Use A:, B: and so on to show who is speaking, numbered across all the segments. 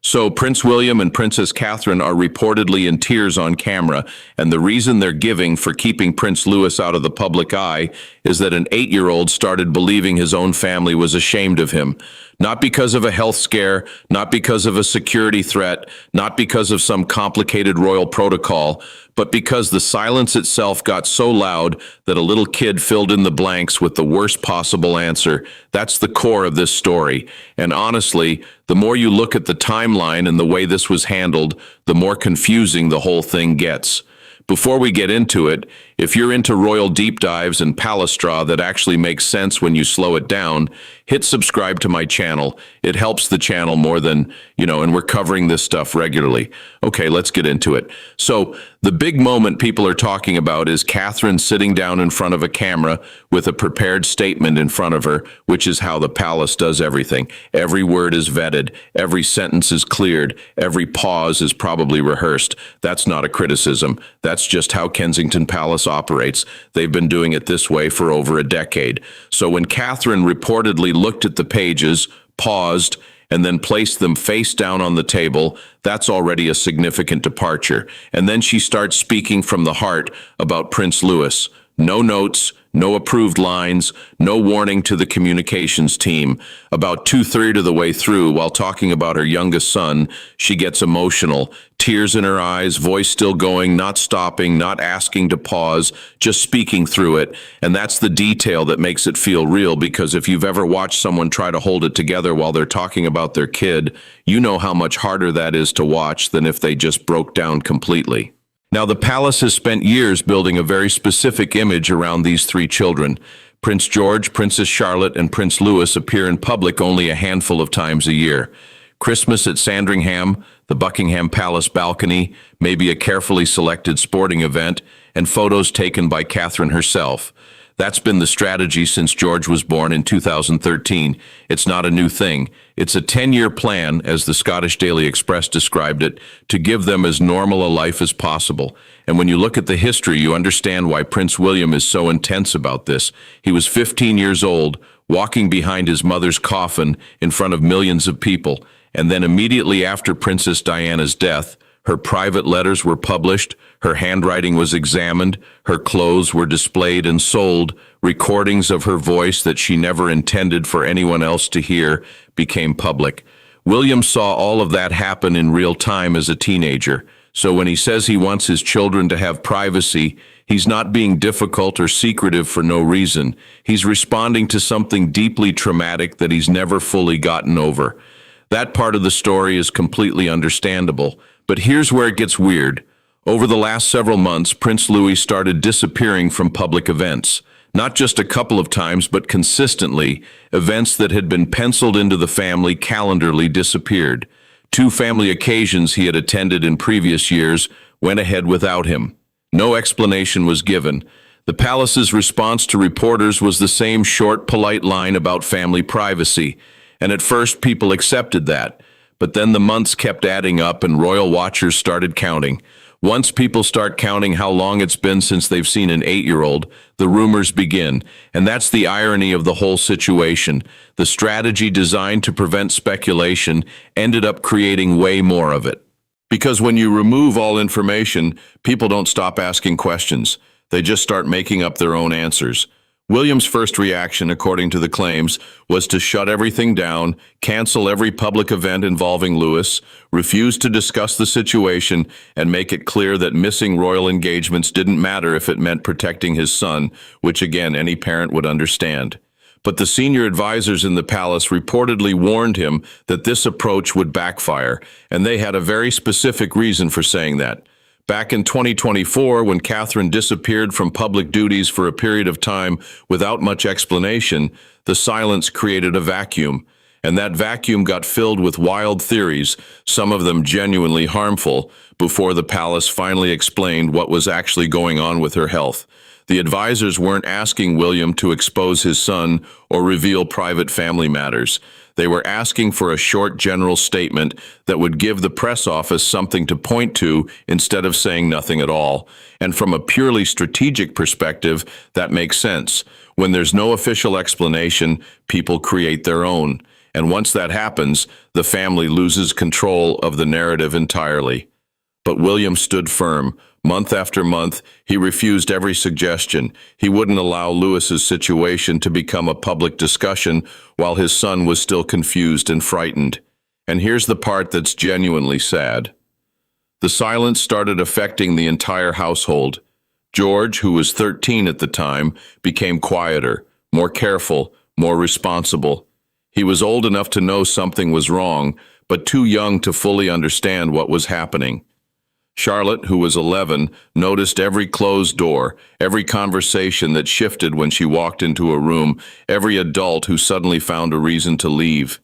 A: So Prince William and Princess Catherine are reportedly in tears on camera, and the reason they're giving for keeping Prince Louis out of the public eye is that an 8-year-old started believing his own family was ashamed of him. Not because of a health scare, not because of a security threat, not because of some complicated royal protocol, but because the silence itself got so loud that a little kid filled in the blanks with the worst possible answer. That's the core of this story. And honestly, the more you look at the timeline and the way this was handled, the more confusing the whole thing gets. Before we get into it, if you're into royal deep dives and palastra that actually makes sense when you slow it down, hit subscribe to my channel. It helps the channel more than, and we're covering this stuff regularly. Okay, let's get into it. So, the big moment people are talking about is Catherine sitting down in front of a camera with a prepared statement in front of her, which is how the palace does everything. Every word is vetted, every sentence is cleared, every pause is probably rehearsed. That's not a criticism. That's just how Kensington Palace operates. They've been doing it this way for over a decade. So when Catherine reportedly looked at the pages, paused, and then placed them face down on the table, that's already a significant departure. And then she starts speaking from the heart about Prince Louis. No notes, no approved lines, no warning to the communications team. About two-thirds of the way through, while talking about her youngest son, she gets emotional. Tears in her eyes, voice still going, not stopping, not asking to pause, just speaking through it. And that's the detail that makes it feel real, because if you've ever watched someone try to hold it together while they're talking about their kid, you know how much harder that is to watch than if they just broke down completely. Now, the palace has spent years building a very specific image around these three children. Prince George, Princess Charlotte, and Prince Louis appear in public only a handful of times a year. Christmas at Sandringham, the Buckingham Palace balcony, maybe a carefully selected sporting event, and photos taken by Catherine herself. That's been the strategy since George was born in 2013. It's not a new thing. It's a 10-year plan, as the Scottish Daily Express described it, to give them as normal a life as possible. And when you look at the history, you understand why Prince William is so intense about this. He was 15 years old, walking behind his mother's coffin in front of millions of people. And then immediately after Princess Diana's death, her private letters were published, her handwriting was examined, her clothes were displayed and sold, recordings of her voice that she never intended for anyone else to hear became public. William saw all of that happen in real time as a teenager, so when he says he wants his children to have privacy, he's not being difficult or secretive for no reason. He's responding to something deeply traumatic that he's never fully gotten over. That part of the story is completely understandable. But here's where it gets weird. Over the last several months, Prince Louis started disappearing from public events. Not just a couple of times, but consistently. Events that had been penciled into the family calendarly disappeared. 2 family occasions he had attended in previous years went ahead without him. No explanation was given. The palace's response to reporters was the same short, polite line about family privacy. And at first, people accepted that. But then the months kept adding up and royal watchers started counting. Once people start counting how long it's been since they've seen an 8-year-old, the rumors begin. And that's the irony of the whole situation. The strategy designed to prevent speculation ended up creating way more of it. Because when you remove all information, people don't stop asking questions. They just start making up their own answers. William's first reaction, according to the claims, was to shut everything down, cancel every public event involving Louis, refuse to discuss the situation, and make it clear that missing royal engagements didn't matter if it meant protecting his son, which again, any parent would understand. But the senior advisors in the palace reportedly warned him that this approach would backfire, and they had a very specific reason for saying that. Back in 2024, when Catherine disappeared from public duties for a period of time without much explanation, the silence created a vacuum. And that vacuum got filled with wild theories, some of them genuinely harmful, before the palace finally explained what was actually going on with her health. The advisors weren't asking William to expose his son or reveal private family matters. They were asking for a short general statement that would give the press office something to point to instead of saying nothing at all. And from a purely strategic perspective, that makes sense. When there's no official explanation, people create their own. And once that happens, the family loses control of the narrative entirely. But William stood firm. Month after month, he refused every suggestion. He wouldn't allow Lewis's situation to become a public discussion while his son was still confused and frightened. And here's the part that's genuinely sad. The silence started affecting the entire household. George, who was 13 at the time, became quieter, more careful, more responsible. He was old enough to know something was wrong, but too young to fully understand what was happening. Charlotte, who was 11, noticed every closed door, every conversation that shifted when she walked into a room, every adult who suddenly found a reason to leave.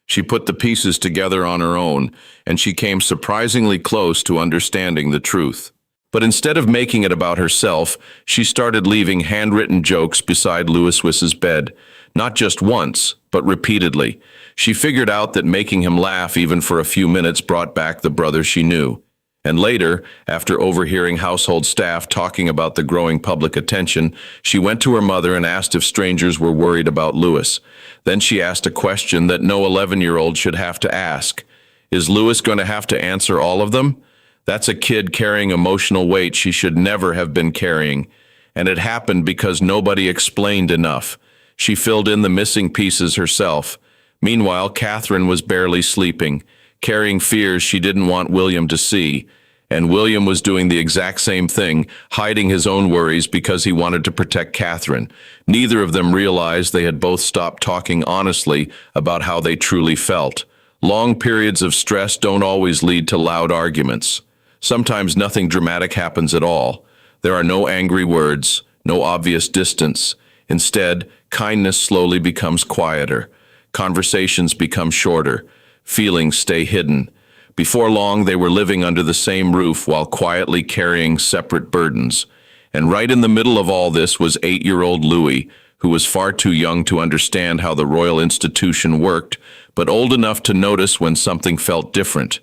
A: She put the pieces together on her own, and she came surprisingly close to understanding the truth. But instead of making it about herself, she started leaving handwritten jokes beside Lewis's bed, not just once, but repeatedly. She figured out that making him laugh even for a few minutes brought back the brother she knew. And later, after overhearing household staff talking about the growing public attention, she went to her mother and asked if strangers were worried about Lewis. Then she asked a question that no 11-year-old should have to ask. Is Lewis going to have to answer all of them? That's a kid carrying emotional weight she should never have been carrying. And it happened because nobody explained enough. She filled in the missing pieces herself. Meanwhile, Catherine was barely sleeping, carrying fears she didn't want William to see. And William was doing the exact same thing, hiding his own worries because he wanted to protect Catherine. Neither of them realized they had both stopped talking honestly about how they truly felt. Long periods of stress don't always lead to loud arguments. Sometimes nothing dramatic happens at all. There are no angry words, no obvious distance. Instead, kindness slowly becomes quieter. Conversations become shorter. Feelings stay hidden. Before long, they were living under the same roof while quietly carrying separate burdens. And right in the middle of all this was 8-year-old Louis, who was far too young to understand how the royal institution worked, but old enough to notice when something felt different.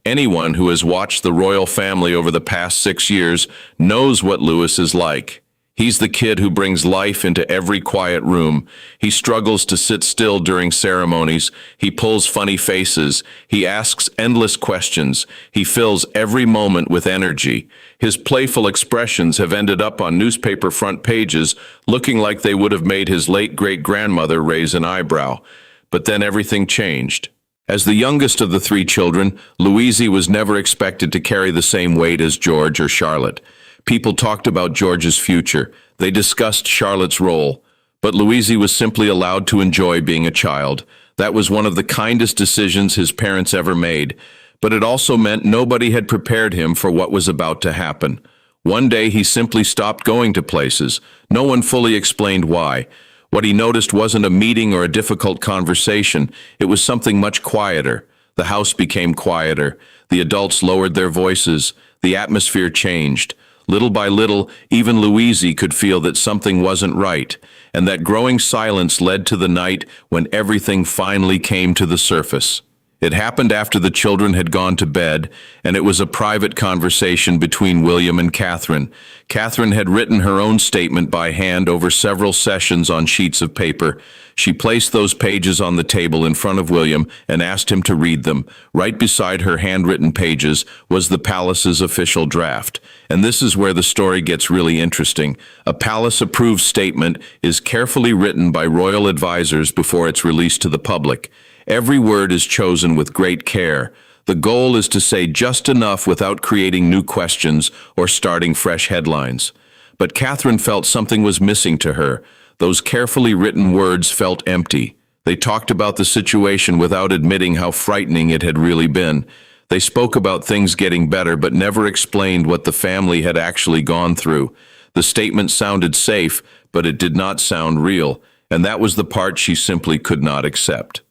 A: Anyone who has watched the royal family over the past 6 years knows what Louis is like. He's the kid who brings life into every quiet room. He struggles to sit still during ceremonies. He pulls funny faces. He asks endless questions. He fills every moment with energy. His playful expressions have ended up on newspaper front pages, looking like they would have made his late great-grandmother raise an eyebrow. But then everything changed. As the youngest of the 3 children, Louise was never expected to carry the same weight as George or Charlotte. People talked about George's future. They discussed Charlotte's role. But Louise was simply allowed to enjoy being a child. That was one of the kindest decisions his parents ever made. But it also meant nobody had prepared him for what was about to happen. One day he simply stopped going to places. No one fully explained why. What he noticed wasn't a meeting or a difficult conversation. It was something much quieter. The house became quieter. The adults lowered their voices. The atmosphere changed. Little by little, even Louise could feel that something wasn't right, and that growing silence led to the night when everything finally came to the surface. It happened after the children had gone to bed, and it was a private conversation between William and Catherine. Catherine had written her own statement by hand over several sessions on sheets of paper. She placed those pages on the table in front of William and asked him to read them. Right beside her handwritten pages was the palace's official draft. And this is where the story gets really interesting. A palace-approved statement is carefully written by royal advisors before it's released to the public. Every word is chosen with great care. The goal is to say just enough without creating new questions or starting fresh headlines. But Catherine felt something was missing to her. Those carefully written words felt empty. They talked about the situation without admitting how frightening it had really been. They spoke about things getting better but never explained what the family had actually gone through. The statement sounded safe, but it did not sound real, and that was the part she simply could not accept.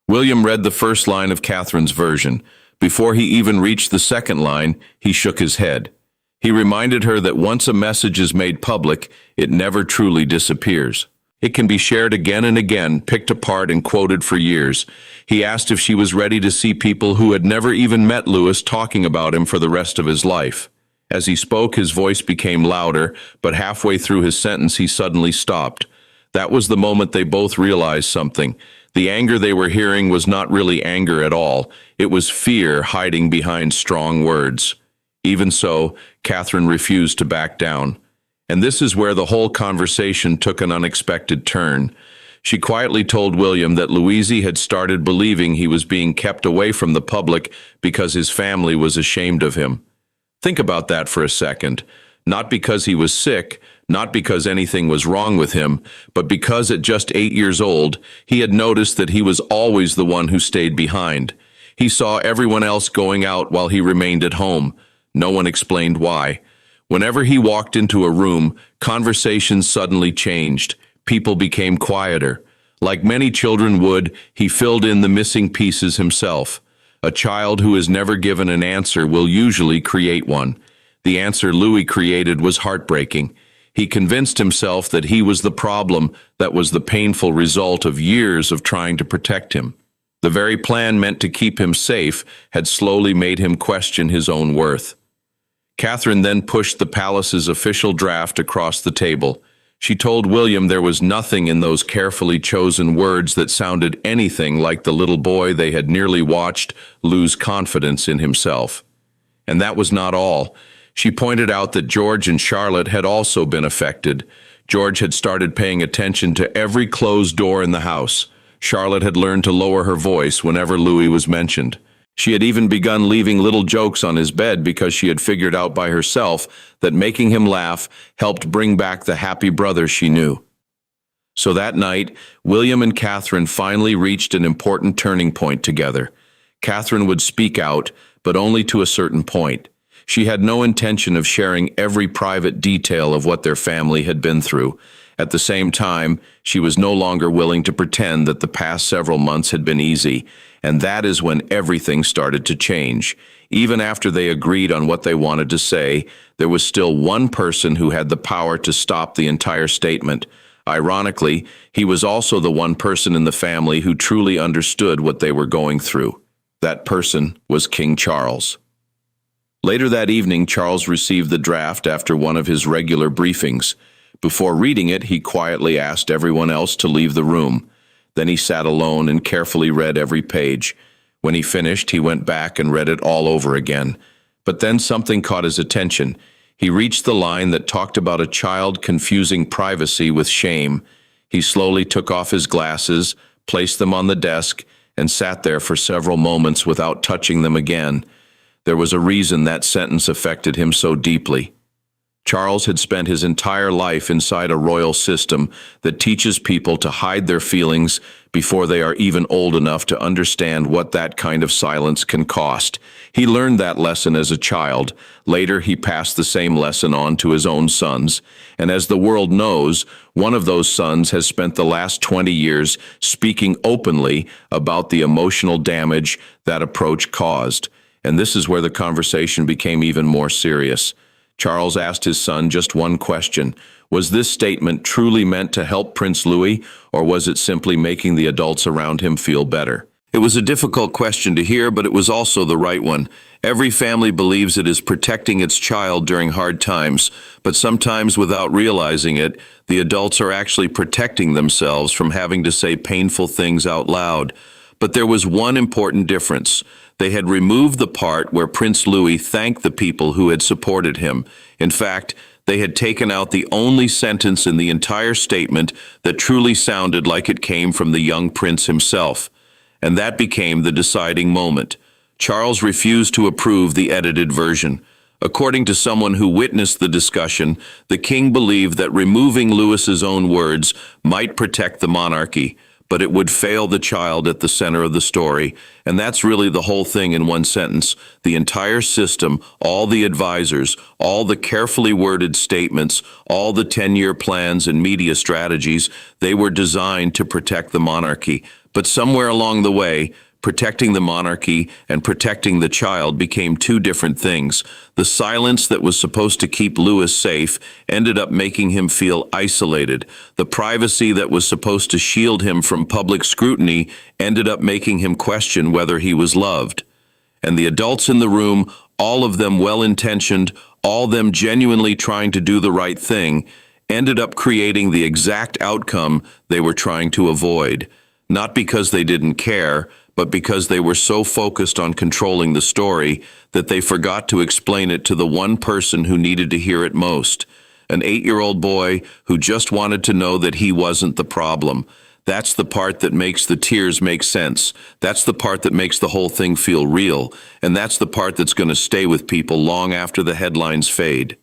A: William read the first line of Catherine's version. Before he even reached the second line, he shook his head. He reminded her that once a message is made public, it never truly disappears. It can be shared again and again, picked apart and quoted for years. He asked if she was ready to see people who had never even met Louis talking about him for the rest of his life. As he spoke, his voice became louder, but halfway through his sentence he suddenly stopped. That was the moment they both realized something. The anger they were hearing was not really anger at all. It was fear hiding behind strong words. Even so, Catherine refused to back down. And this is where the whole conversation took an unexpected turn. She quietly told William that Louise had started believing he was being kept away from the public because his family was ashamed of him. Think about that for a second. Not because he was sick, not because anything was wrong with him, but because at just 8 years old, he had noticed that he was always the one who stayed behind. He saw everyone else going out while he remained at home. No one explained why. Whenever he walked into a room, conversations suddenly changed. People became quieter. Like many children would, he filled in the missing pieces himself. A child who is never given an answer will usually create one. The answer Louis created was heartbreaking. He convinced himself that he was the problem that was the painful result of years of trying to protect him. The very plan meant to keep him safe had slowly made him question his own worth. Catherine then pushed the palace's official draft across the table. She told William there was nothing in those carefully chosen words that sounded anything like the little boy they had nearly watched lose confidence in himself. And that was not all. She pointed out that George and Charlotte had also been affected. George had started paying attention to every closed door in the house. Charlotte had learned to lower her voice whenever Louis was mentioned. She had even begun leaving little jokes on his bed because she had figured out by herself that making him laugh helped bring back the happy brother she knew. So that night, William and Catherine finally reached an important turning point together. Catherine would speak out, but only to a certain point. She had no intention of sharing every private detail of what their family had been through. At the same time, she was no longer willing to pretend that the past several months had been easy, and that is when everything started to change. Even after they agreed on what they wanted to say, there was still one person who had the power to stop the entire statement. Ironically, he was also the one person in the family who truly understood what they were going through. That person was King Charles. Later that evening, Charles received the draft after one of his regular briefings. Before reading it, he quietly asked everyone else to leave the room. Then he sat alone and carefully read every page. When he finished, he went back and read it all over again. But then something caught his attention. He reached the line that talked about a child confusing privacy with shame. He slowly took off his glasses, placed them on the desk, and sat there for several moments without touching them again. There was a reason that sentence affected him so deeply. Charles had spent his entire life inside a royal system that teaches people to hide their feelings before they are even old enough to understand what that kind of silence can cost. He learned that lesson as a child. Later, he passed the same lesson on to his own sons. And as the world knows, one of those sons has spent the last 20 years speaking openly about the emotional damage that approach caused. And this is where the conversation became even more serious. Charles asked his son just one question. Was this statement truly meant to help Prince Louis, or was it simply making the adults around him feel better? It was a difficult question to hear, but it was also the right one. Every family believes it is protecting its child during hard times, but sometimes without realizing it, the adults are actually protecting themselves from having to say painful things out loud. But there was one important difference. They had removed the part where Prince Louis thanked the people who had supported him. In fact, they had taken out the only sentence in the entire statement that truly sounded like it came from the young prince himself. And that became the deciding moment. Charles refused to approve the edited version. According to someone who witnessed the discussion, the king believed that removing Louis's own words might protect the monarchy, but it would fail the child at the center of the story. And that's really the whole thing in one sentence. The entire system, all the advisors, all the carefully worded statements, all the 10-year plans and media strategies, they were designed to protect the monarchy. But somewhere along the way, protecting the monarchy and protecting the child became two different things. The silence that was supposed to keep Louis safe ended up making him feel isolated. The privacy that was supposed to shield him from public scrutiny ended up making him question whether he was loved. And the adults in the room, all of them well-intentioned, all of them genuinely trying to do the right thing, ended up creating the exact outcome they were trying to avoid. not because they didn't care, but because they were so focused on controlling the story that they forgot to explain it to the one person who needed to hear it most, an 8-year-old boy who just wanted to know that he wasn't the problem. That's the part that makes the tears make sense. That's the part that makes the whole thing feel real. And that's the part that's going to stay with people long after the headlines fade.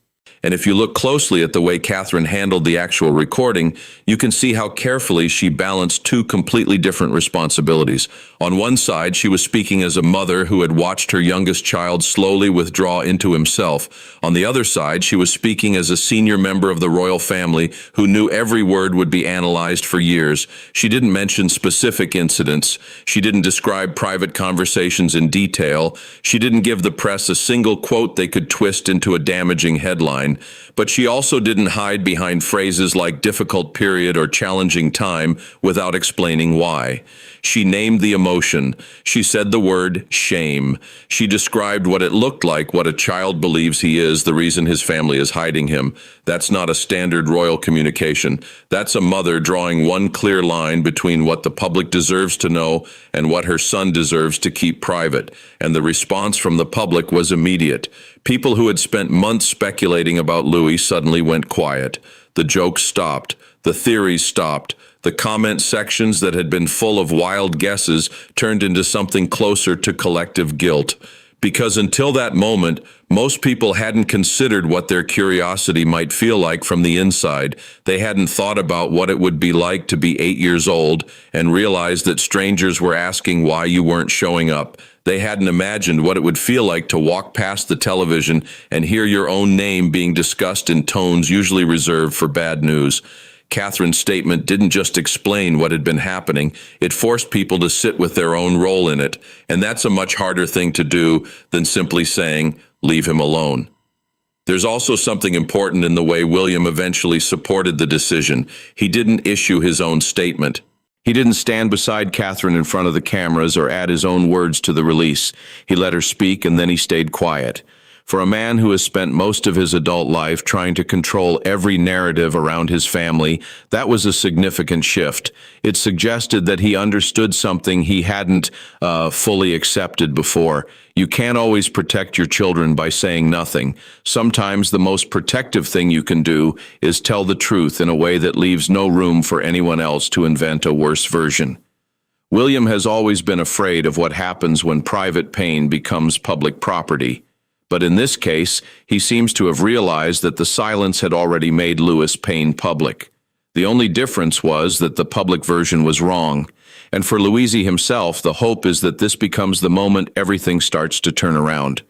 A: And if you look closely at the way Catherine handled the actual recording, you can see how carefully she balanced two completely different responsibilities. On one side, she was speaking as a mother who had watched her youngest child slowly withdraw into himself. On the other side, she was speaking as a senior member of the royal family who knew every word would be analyzed for years. She didn't mention specific incidents. She didn't describe private conversations in detail. She didn't give the press a single quote they could twist into a damaging headline. But she also didn't hide behind phrases like difficult period or challenging time without explaining why. She named the emotion. She said the word shame. She described what it looked like, what a child believes he is, the reason his family is hiding him. That's not a standard royal communication. That's a mother drawing one clear line between what the public deserves to know and what her son deserves to keep private. And the response from the public was immediate. People who had spent months speculating about Louis suddenly went quiet. The jokes stopped. The theories stopped. The comment sections that had been full of wild guesses turned into something closer to collective guilt. Because until that moment, most people hadn't considered what their curiosity might feel like from the inside. They hadn't thought about what it would be like to be 8 years old and realize that strangers were asking why you weren't showing up. They hadn't imagined what it would feel like to walk past the television and hear your own name being discussed in tones usually reserved for bad news. Catherine's statement didn't just explain what had been happening, it forced people to sit with their own role in it, and that's a much harder thing to do than simply saying, "Leave him alone." There's also something important in the way William eventually supported the decision. He didn't issue his own statement. He didn't stand beside Catherine in front of the cameras or add his own words to the release. He let her speak and then he stayed quiet. For a man who has spent most of his adult life trying to control every narrative around his family, that was a significant shift. It suggested that he understood something he hadn't fully accepted before. You can't always protect your children by saying nothing. Sometimes the most protective thing you can do is tell the truth in a way that leaves no room for anyone else to invent a worse version. William has always been afraid of what happens when private pain becomes public property. But in this case, he seems to have realized that the silence had already made Louis' pain public. The only difference was that the public version was wrong. And for Louisi himself, the hope is that this becomes the moment everything starts to turn around.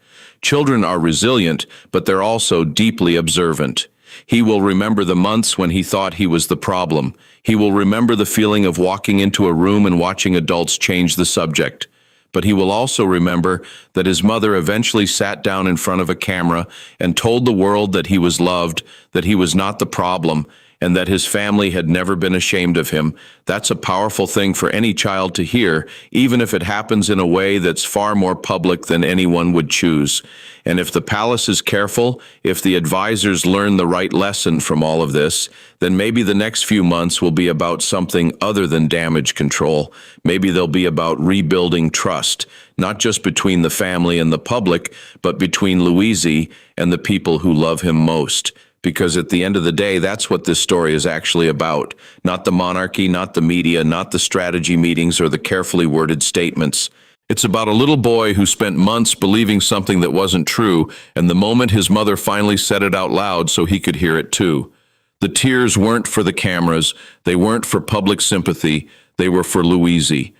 A: Children are resilient, but they're also deeply observant. He will remember the months when he thought he was the problem. He will remember the feeling of walking into a room and watching adults change the subject. But he will also remember that his mother eventually sat down in front of a camera and told the world that he was loved, that he was not the problem, and that his family had never been ashamed of him. That's a powerful thing for any child to hear, even if it happens in a way that's far more public than anyone would choose. And if the palace is careful, if the advisors learn the right lesson from all of this, then maybe the next few months will be about something other than damage control. Maybe they'll be about rebuilding trust, not just between the family and the public, but between Louisi and the people who love him most. Because at the end of the day, that's what this story is actually about. Not the monarchy, not the media, not the strategy meetings or the carefully worded statements. It's about a little boy who spent months believing something that wasn't true, and the moment his mother finally said it out loud so he could hear it too. The tears weren't for the cameras, they weren't for public sympathy, they were for Louisi.